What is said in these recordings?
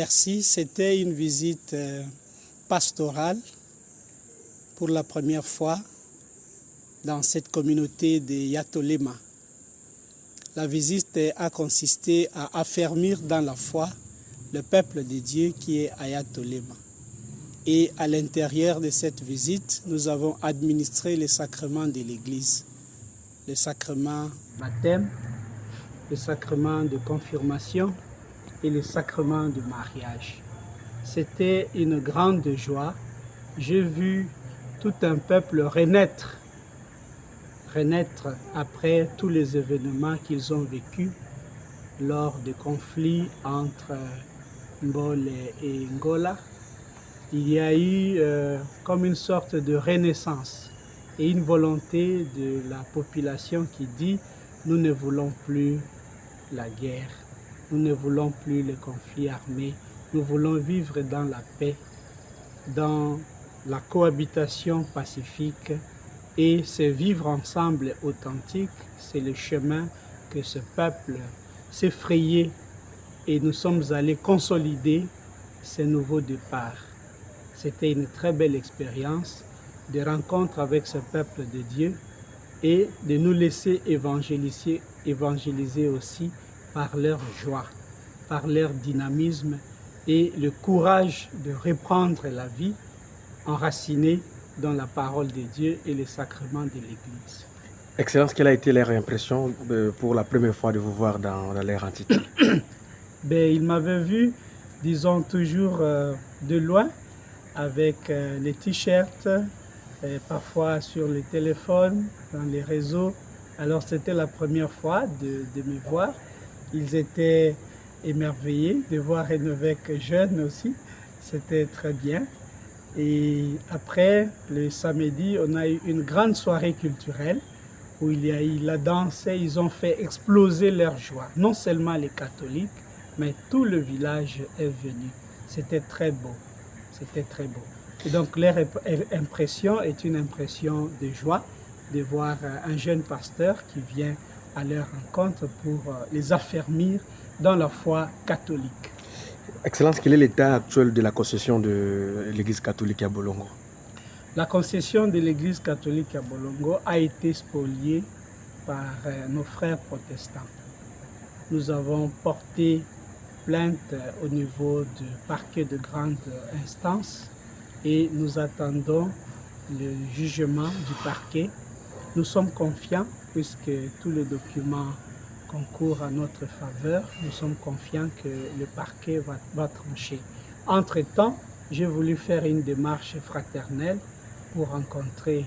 Merci. C'était une visite pastorale pour la première fois dans cette communauté de Yatolema. La visite a consisté à affermir dans la foi le peuple de Dieu qui est à Yatolema. Et à l'intérieur de cette visite, nous avons administré les sacrements de l'Église. Le sacrement de baptême, le sacrement de confirmation et le sacrement de mariage. C'était une grande joie. J'ai vu tout un peuple renaître après tous les événements qu'ils ont vécus lors des conflits entre Mbole et Ngola. Il y a eu comme une sorte de renaissance et une volonté de la population qui dit « nous ne voulons plus la guerre, nous ne voulons plus les conflits armés, nous voulons vivre dans la paix, dans la cohabitation pacifique et ce vivre ensemble authentique, c'est le chemin que ce peuple s'est frayé et nous sommes allés consolider ce nouveau départ. » C'était une très belle expérience de rencontre avec ce peuple de Dieu et de nous laisser évangéliser aussi par leur joie, par leur dynamisme et le courage de reprendre la vie enracinée dans la parole de Dieu et les sacrements de l'Église. Excellence, quelle a été leur impression pour la première fois de vous voir dans leur entité? Ils m'avaient vu, disons, toujours de loin, avec les t-shirts, parfois sur les téléphones, dans les réseaux. Alors c'était la première fois de me voir. Ils étaient émerveillés de voir un évêque jeune aussi. C'était très bien. Et après, le samedi, on a eu une grande soirée culturelle où il y a eu la danse et ils ont fait exploser leur joie. Non seulement les catholiques, mais tout le village est venu. C'était très beau. C'était très beau. Et donc leur impression est une impression de joie de voir un jeune pasteur qui vient à leur rencontre pour les affermir dans la foi catholique. Excellence, quel est l'état actuel de la concession de l'Église catholique à Bolongo? La concession de l'Église catholique à Bolongo a été spoliée par nos frères protestants. Nous avons porté plainte au niveau du parquet de grande instance et nous attendons le jugement du parquet. Nous sommes confiants puisque tous les documents concourent à notre faveur. Nous sommes confiants que le parquet va trancher. Entre-temps, j'ai voulu faire une démarche fraternelle pour rencontrer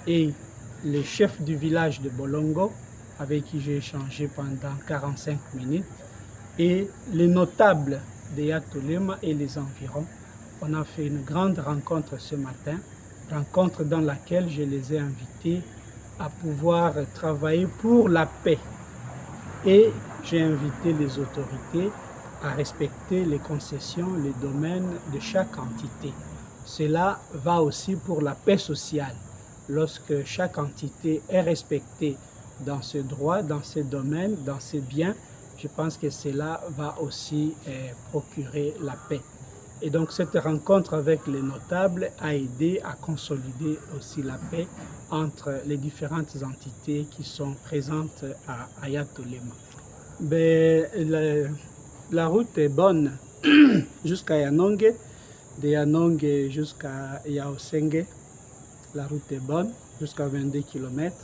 le chef du village de Bolongo avec qui j'ai échangé pendant 45 minutes et les notables de Yatolema et les environs. On a fait une grande rencontre ce matin, rencontre dans laquelle je les ai invités à pouvoir travailler pour la paix. Et j'ai invité les autorités à respecter les concessions, les domaines de chaque entité. Cela va aussi pour la paix sociale. Lorsque chaque entité est respectée dans ses droits, dans ses domaines, dans ses biens, je pense que cela va aussi procurer la paix. Et donc cette rencontre avec les notables a aidé à consolider aussi la paix entre les différentes entités qui sont présentes à Yatolema. La route est bonne jusqu'à Yanonge, de Yanonge jusqu'à Yaosenge. La route est bonne jusqu'à 22 km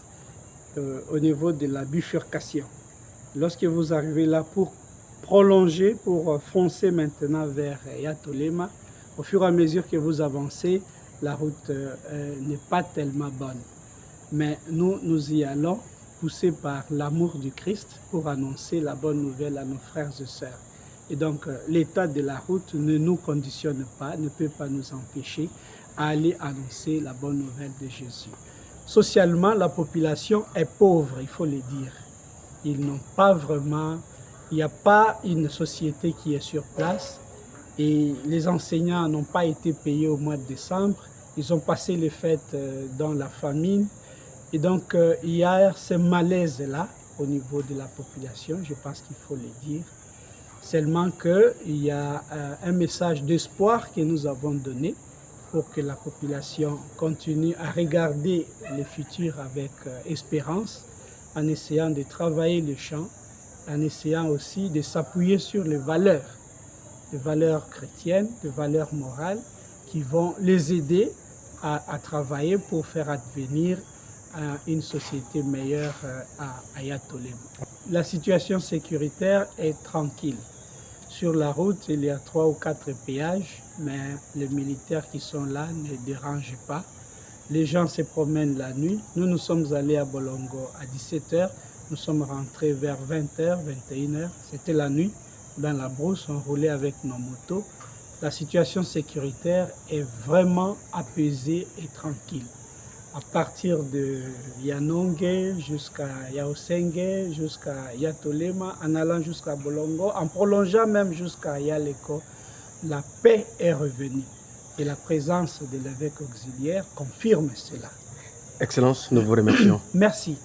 au niveau de la bifurcation. Lorsque vous arrivez là pour prolonger, pour foncer maintenant vers Yatolema, au fur et à mesure que vous avancez, la route n'est pas tellement bonne. Mais nous y allons, poussés par l'amour du Christ, pour annoncer la bonne nouvelle à nos frères et sœurs. Et donc, l'état de la route ne nous conditionne pas, ne peut pas nous empêcher à aller annoncer la bonne nouvelle de Jésus. Socialement, la population est pauvre, il faut le dire. Ils n'ont pas vraiment, il n'y a pas une société qui est sur place et les enseignants n'ont pas été payés au mois de décembre. Ils ont passé les fêtes dans la famine et donc il y a ce malaise-là au niveau de la population, je pense qu'il faut le dire. Seulement qu'il y a un message d'espoir que nous avons donné pour que la population continue à regarder le futur avec espérance, en essayant de travailler le champ, en essayant aussi de s'appuyer sur les valeurs chrétiennes, des valeurs morales qui vont les aider à travailler pour faire advenir une société meilleure à Yatolema. La situation sécuritaire est tranquille. Sur la route, il y a 3 ou 4 péages, mais les militaires qui sont là ne dérangent pas. Les gens se promènent la nuit. Nous sommes allés à Bolongo à 17h. Nous sommes rentrés vers 20h, 21h. C'était la nuit. Dans la brousse, on roulait avec nos motos. La situation sécuritaire est vraiment apaisée et tranquille. À partir de Yanonge jusqu'à Yaosengue, jusqu'à Yatolema, en allant jusqu'à Bolongo, en prolongeant même jusqu'à Yaleko, la paix est revenue. Et la présence de l'évêque auxiliaire confirme cela. Excellence, nous vous remercions. Merci.